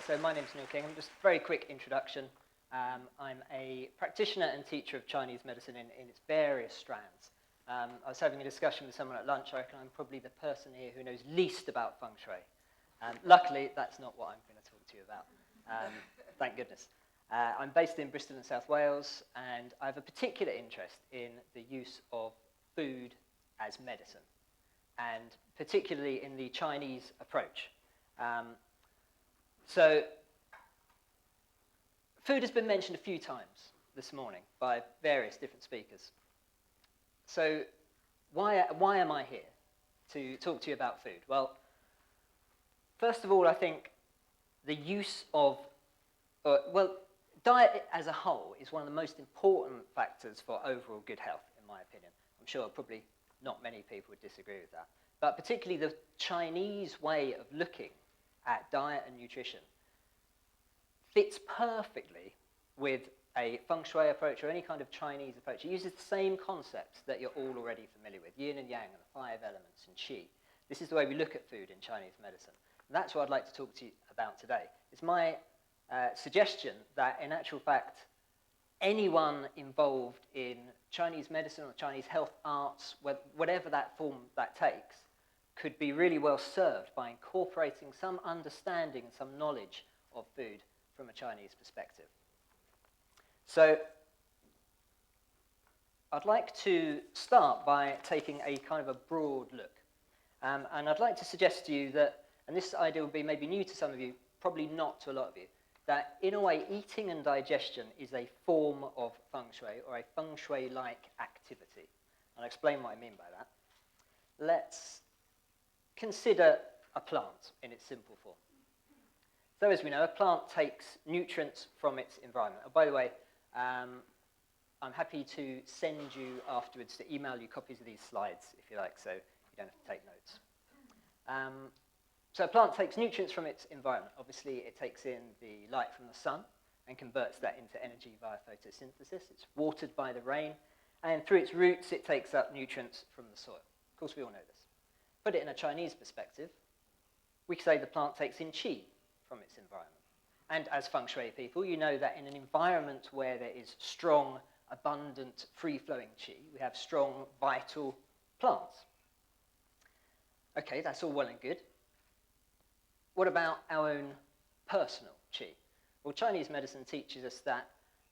So my name's Kingham. Just a very quick introduction. I'm a practitioner and teacher of Chinese medicine in its various strands. I was having a discussion with someone at lunch. I reckon I'm probably the person here who knows least about Feng Shui. Luckily, that's not what I'm going to talk to you about. Thank goodness. I'm based in Bristol in South Wales, and I have a particular interest in the use of food as medicine, and particularly in the Chinese approach. So food has been mentioned a few times this morning by various different speakers. So why am I here to talk to you about food? Well, first of all, I think the use of, diet as a whole is one of the most important factors for overall good health, in my opinion. I'm sure probably not many people would disagree with that. But particularly the Chinese way of looking at diet and nutrition fits perfectly with a Feng Shui approach or any kind of Chinese approach. It uses the same concepts that you're all already familiar with, yin and yang and the 5 elements and qi. This is the way we look at food in Chinese medicine. And that's what I'd like to talk to you about today. It's my suggestion that, in actual fact, anyone involved in Chinese medicine or Chinese health arts, whatever that form that takes, could be really well served by incorporating some understanding, some knowledge of food from a Chinese perspective. So I'd like to start by taking a kind of a broad look. And I'd like to suggest to you that, and this idea will be maybe new to some of you, probably not to a lot of you, that in a way eating and digestion is a form of Feng Shui or a Feng Shui-like activity. I'll explain what I mean by that. Let's consider a plant in its simple form. So as we know, a plant takes nutrients from its environment. Oh, by the way, I'm happy to send you afterwards to email you copies of these slides, if you like, so you don't have to take notes. So a plant takes nutrients from its environment. Obviously, it takes in the light from the sun and converts that into energy via photosynthesis. It's watered by the rain, and through its roots, it takes up nutrients from the soil. Of course, we all know this. Put it in a Chinese perspective, we could say the plant takes in qi from its environment. And as Feng Shui people, you know that in an environment where there is strong, abundant, free-flowing qi, we have strong, vital plants. Okay, that's all well and good. What about our own personal qi? Well, Chinese medicine teaches us that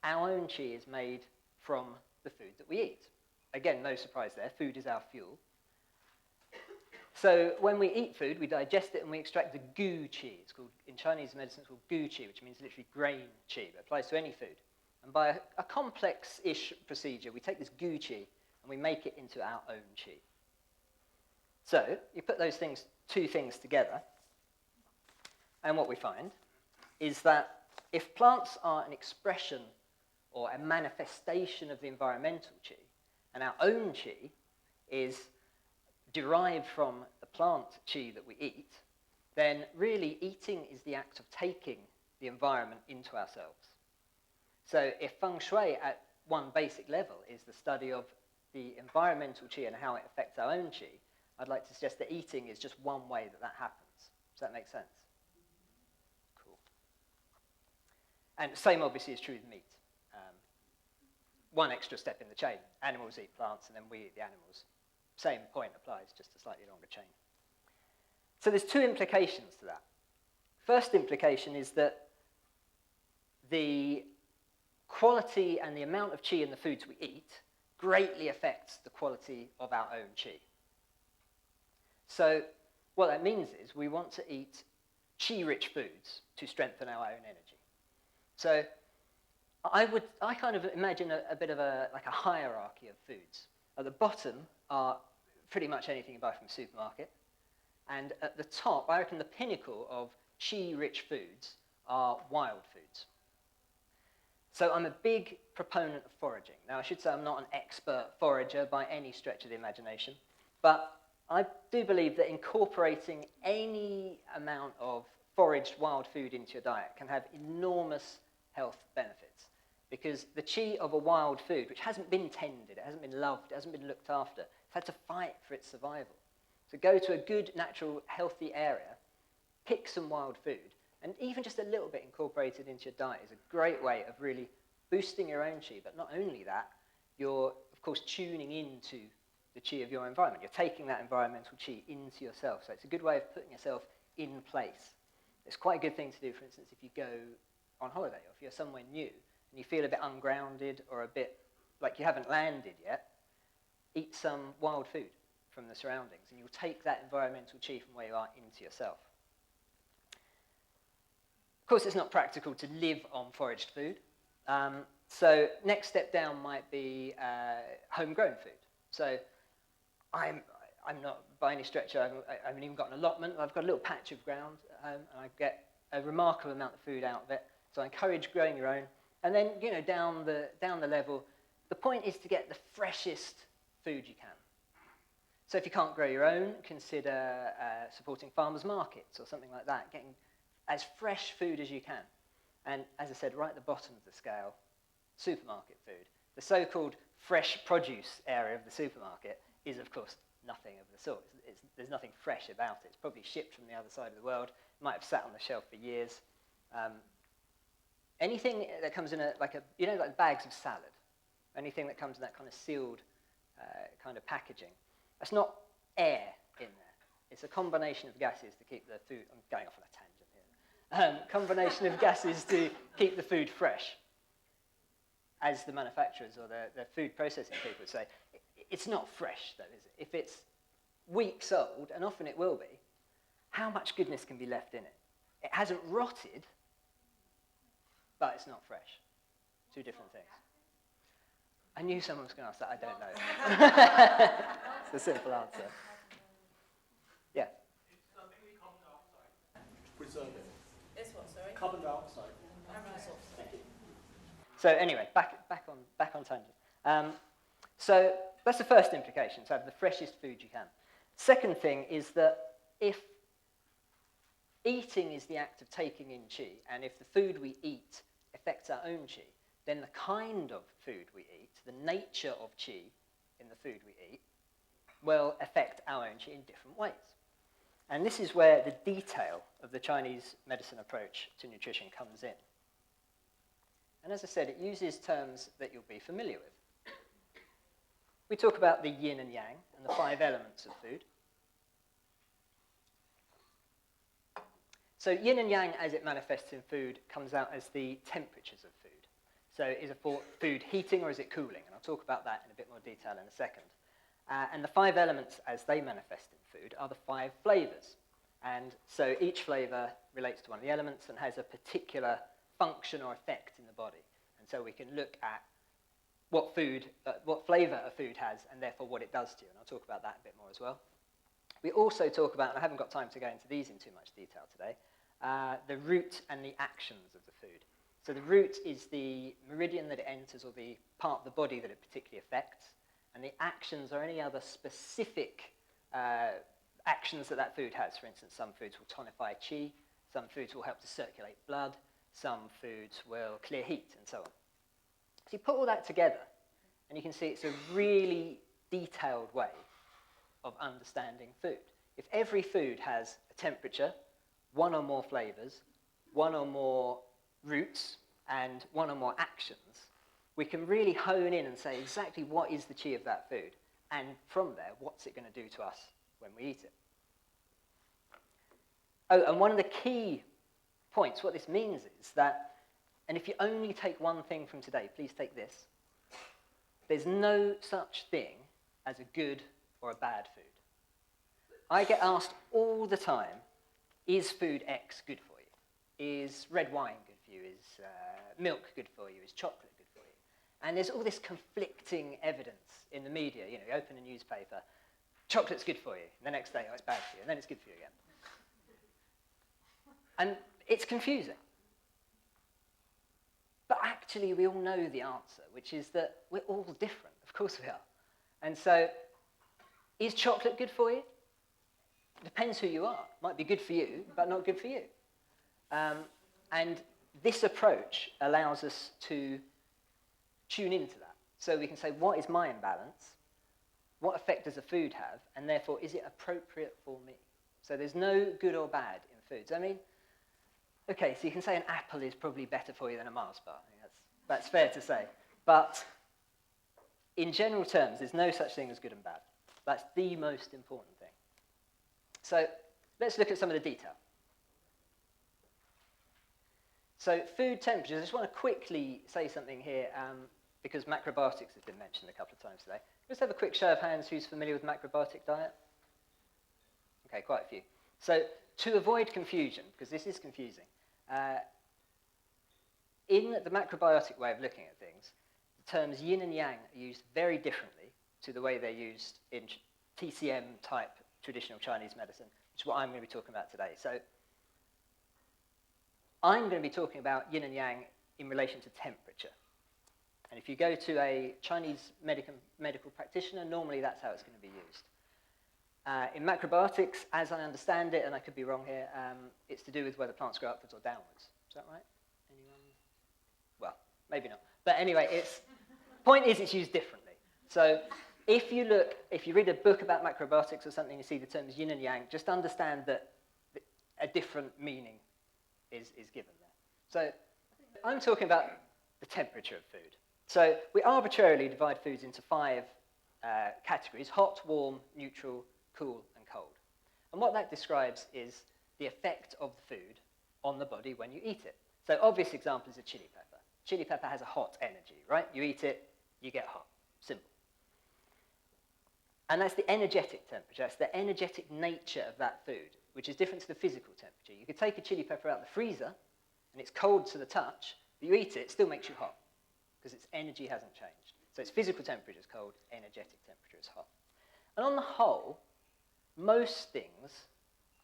our own qi is made from the food that we eat. Again, no surprise there, food is our fuel. So when we eat food, we digest it and we extract the gu qi. It's called, in Chinese medicine, it's called gu qi, which means literally grain qi, but applies to any food. And by a complex-ish procedure, we take this gu qi and we make it into our own qi. So you put those two things together, and what we find is that if plants are an expression or a manifestation of the environmental qi, and our own qi is derived from the plant qi that we eat, then really eating is the act of taking the environment into ourselves. So if Feng Shui at one basic level is the study of the environmental qi and how it affects our own qi, I'd like to suggest that eating is just one way that happens. Does that make sense? Cool. And the same obviously is true with meat. One extra step in the chain. Animals eat plants and then we eat the animals. Same point applies, just a slightly longer chain. So there's two implications to that. First implication is that the quality and the amount of qi in the foods we eat greatly affects the quality of our own qi. So what that means is we want to eat qi-rich foods to strengthen our own energy. So I kind of imagine a bit of like a hierarchy of foods. At the bottom are pretty much anything you buy from a supermarket. And at the top, I reckon the pinnacle of qi-rich foods are wild foods. So I'm a big proponent of foraging. Now, I should say I'm not an expert forager by any stretch of the imagination, but I do believe that incorporating any amount of foraged wild food into your diet can have enormous health benefits, because the qi of a wild food, which hasn't been tended, it hasn't been loved, it hasn't been looked after, it's had to fight for its survival. So go to a good, natural, healthy area, pick some wild food, And even just a little bit incorporated into your diet is a great way of really boosting your own qi. But not only that, you're, of course, tuning into the qi of your environment. You're taking that environmental qi into yourself. So it's a good way of putting yourself in place. It's quite a good thing to do, for instance, if you go on holiday or if you're somewhere new and you feel a bit ungrounded or a bit like you haven't landed yet, eat some wild food from the surroundings and you'll take that environmental qi from where you are into yourself. Of course, it's not practical to live on foraged food. So next step down might be homegrown food. So I'm not by any stretch, I haven't even got an allotment. I've got a little patch of ground and I get a remarkable amount of food out of it. So I encourage growing your own. And then, you know, down the level, the point is to get the freshest food you can. So if you can't grow your own, consider supporting farmers markets or something like that, getting as fresh food as you can. And as I said, right at the bottom of the scale, supermarket food. The so-called fresh produce area of the supermarket is, of course, nothing of the sort. There's nothing fresh about it. It's probably shipped from the other side of the world. It might have sat on the shelf for years. Anything that comes in like bags of salad, anything that comes in that kind of sealed kind of packaging, that's not air in there. It's a combination of gases to keep the food, I'm going off on a tangent here, combination of gases to keep the food fresh. As the manufacturers or the food processing people say, it's not fresh though, is it? If it's weeks old, and often it will be, how much goodness can be left in it? It hasn't rotted, but it's not fresh. Two different things. I knew someone was going to ask that, I don't know. It's a simple answer. Yeah? It's mainly carbon dioxide. Preserve it. It's what, sorry? Carbon dioxide. Thank you. So anyway, back on tangent. So that's the first implication, to have the freshest food you can. Second thing is that if eating is the act of taking in qi, and if the food we eat affects our own qi, then the kind of food we eat, the nature of qi in the food we eat, will affect our own qi in different ways. And this is where the detail of the Chinese medicine approach to nutrition comes in. And as I said, it uses terms that you'll be familiar with. We talk about the yin and yang and the 5 elements of food. So yin and yang, as it manifests in food, comes out as the temperatures of food. So is a food heating or is it cooling? And I'll talk about that in a bit more detail in a second. And the 5 elements, as they manifest in food, are the 5 flavors. And so each flavor relates to one of the elements and has a particular function or effect in the body. And so we can look at what flavor a food has and therefore what it does to you. And I'll talk about that a bit more as well. We also talk about, and I haven't got time to go into these in too much detail today, the root and the actions of the food. So the root is the meridian that it enters or the part of the body that it particularly affects. And the actions are any other specific actions that food has. For instance, some foods will tonify qi, some foods will help to circulate blood, some foods will clear heat, and so on. So you put all that together, and you can see it's a really detailed way of understanding food. If every food has a temperature, 1 or more flavors, 1 or more roots, and 1 or more actions, we can really hone in and say exactly what is the qi of that food, and from there, what's it going to do to us when we eat it. Oh, and one of the key points, what this means is that, and if you only take one thing from today, please take this. There's no such thing as a good or a bad food. I get asked all the time, is food X good for you? Is red wine good for you? Is milk good for you? Is chocolate good for you? And there's all this conflicting evidence in the media. You know, you open a newspaper, chocolate's good for you. And the next day, oh, it's bad for you. And then it's good for you again. And it's confusing. But actually, we all know the answer, which is that we're all different. Of course we are. And so, is chocolate good for you? Depends who you are. Might be good for you, but not good for you. And this approach allows us to tune into that. So we can say, what is my imbalance? What effect does the food have? And therefore, is it appropriate for me? So there's no good or bad in foods. I mean, Okay, so you can say an apple is probably better for you than a Mars bar. I think that's fair to say. But in general terms, there's no such thing as good and bad. That's the most important thing. So let's look at some of the detail. So food temperatures, I just want to quickly say something here, because macrobiotics has been mentioned a couple of times today. Let's have a quick show of hands who's familiar with macrobiotic diet. Okay, quite a few. So to avoid confusion, because this is confusing, in the macrobiotic way of looking at things, the terms yin and yang are used very differently to the way they're used in TCM-type traditional Chinese medicine, which is what I'm going to be talking about today. So I'm going to be talking about yin and yang in relation to temperature. And if you go to a Chinese medical practitioner, normally that's how it's going to be used. In macrobiotics, as I understand it, and I could be wrong here, it's to do with whether plants grow upwards or downwards. Is that right? Anyone? Well, maybe not. But anyway, point is it's used differently. So if you read a book about macrobiotics or something, you see the terms yin and yang, just understand that a different meaning is given there. So I'm talking about the temperature of food. So we arbitrarily divide foods into 5 categories: hot, warm, neutral, cool, and cold. And what that describes is the effect of the food on the body when you eat it. So obvious example is a chili pepper. Chili pepper has a hot energy, right? You eat it, you get hot. Simple. And that's the energetic temperature. That's the energetic nature of that food, which is different to the physical temperature. You could take a chili pepper out of the freezer, and it's cold to the touch, but you eat it, it still makes you hot, because its energy hasn't changed. So its physical temperature is cold, energetic temperature is hot. And on the whole, most things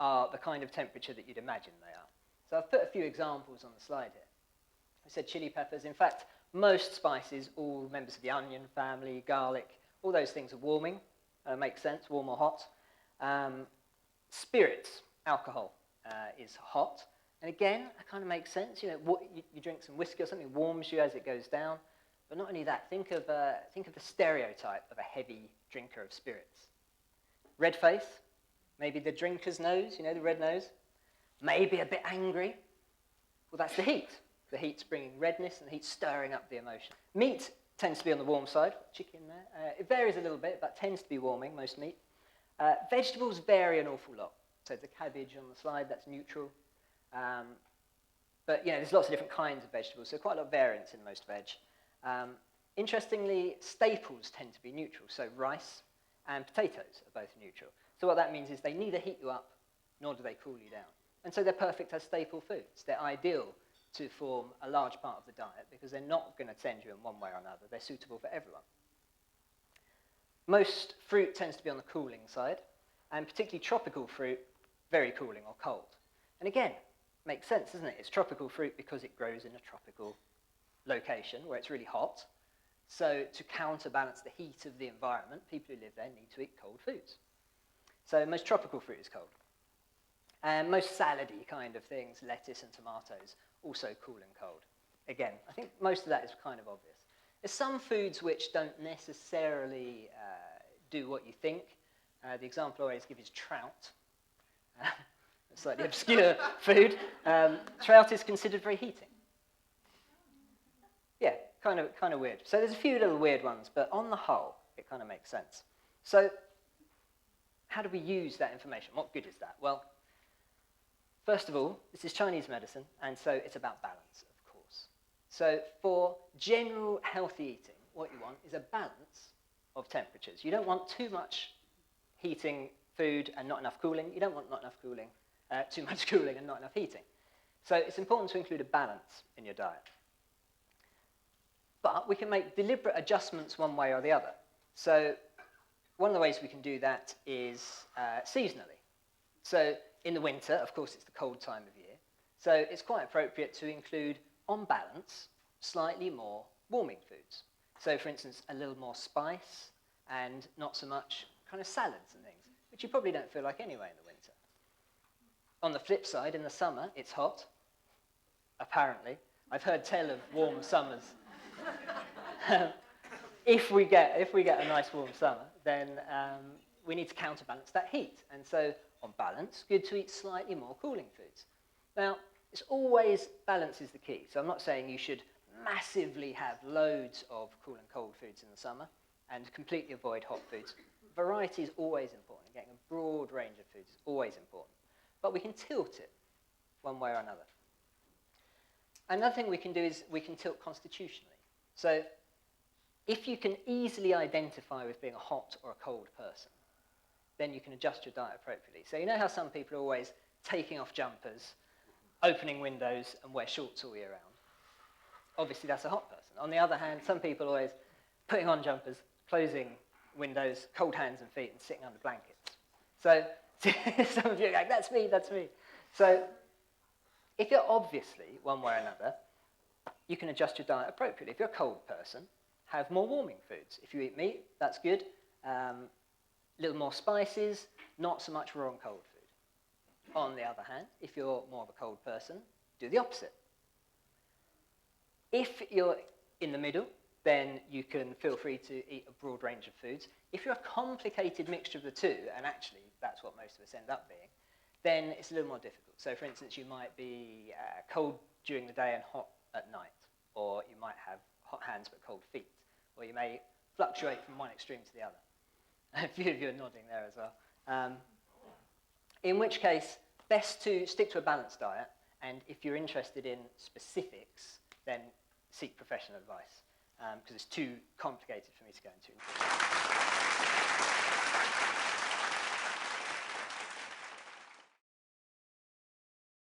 are the kind of temperature that you'd imagine they are. So I've put a few examples on the slide here. I said chili peppers. In fact, most spices, all members of the onion family, garlic, all those things are warming. Makes sense, warm or hot. Spirits, alcohol, is hot. And again, that kind of makes sense. You know, you drink some whiskey or something, warms you as it goes down. But not only that, think of the stereotype of a heavy drinker of spirits. Red face, maybe the drinker's nose, you know, the red nose. Maybe a bit angry. Well, that's the heat. The heat's bringing redness and the heat's stirring up the emotion. Meat tends to be on the warm side. Chicken there. It varies a little bit, but tends to be warming, most meat. Vegetables vary an awful lot. So the cabbage on the slide, that's neutral. But, you know, there's lots of different kinds of vegetables, so quite a lot of variance in most veg. Interestingly, staples tend to be neutral. So rice and potatoes are both neutral. So what that means is they neither heat you up, nor do they cool you down. And so they're perfect as staple foods. They're ideal to form a large part of the diet because they're not going to send you in one way or another. They're suitable for everyone. Most fruit tends to be on the cooling side, and particularly tropical fruit, very cooling or cold. And again, makes sense, doesn't it? It's tropical fruit because it grows in a tropical location where it's really hot. So to counterbalance the heat of the environment, people who live there need to eat cold foods. So most tropical fruit is cold. And most salady kind of things, lettuce and tomatoes, also cool and cold. Again, I think most of that is kind of obvious. There's some foods which don't necessarily do what you think. The example I always give is trout. A slightly obscure food. Trout is considered very heating. Yeah, kind of weird. So there's a few little weird ones, but on the whole, it kind of makes sense. So how do we use that information? What good is that? Well, first of all, this is Chinese medicine, and so it's about balance, of course. So for general healthy eating, what you want is a balance of temperatures. You don't want too much heating food and not enough cooling. You don't want not enough cooling, too much cooling and not enough heating. So it's important to include a balance in your diet. But we can make deliberate adjustments one way or the other. So one of the ways we can do that is seasonally. So in the winter, of course, it's the cold time of year. So it's quite appropriate to include, on balance, slightly more warming foods. So for instance, a little more spice and not so much kind of salads and things, which you probably don't feel like anyway in the winter. On the flip side, in the summer, it's hot, apparently. I've heard tell of warm summers. If we get a nice warm summer, then we need to counterbalance that heat. And so, on balance, good to eat slightly more cooling foods. Now, It's always balance is the key. So I'm not saying you should massively have loads of cool and cold foods in the summer and completely avoid hot foods. Variety is always important. Getting a broad range of foods is always important. But we can tilt it one way or another. Another thing we can do is we can tilt constitutionally. So if you can easily identify with being a hot or a cold person, then you can adjust your diet appropriately. So you know how some people are always taking off jumpers, opening windows, and wear shorts all year round? Obviously, that's a hot person. On the other hand, some people are always putting on jumpers, closing windows, cold hands and feet, and sitting under blankets. So some of you are like, that's me, that's me. So if you're obviously one way or another, you can adjust your diet appropriately. If you're a cold person, have more warming foods. If you eat meat, that's good. A little more spices, not so much raw and cold food. On the other hand, if you're more of a cold person, do the opposite. If you're in the middle, then you can feel free to eat a broad range of foods. If you're a complicated mixture of the two, and actually that's what most of us end up being, then it's a little more difficult. So for instance, you might be cold during the day and hot at night, or you might have hot hands but cold feet, or you may fluctuate from one extreme to the other. A few of you are nodding there as well. In which case, best to stick to a balanced diet, and if you're interested in specifics, then seek professional advice, because it's too complicated for me to go into.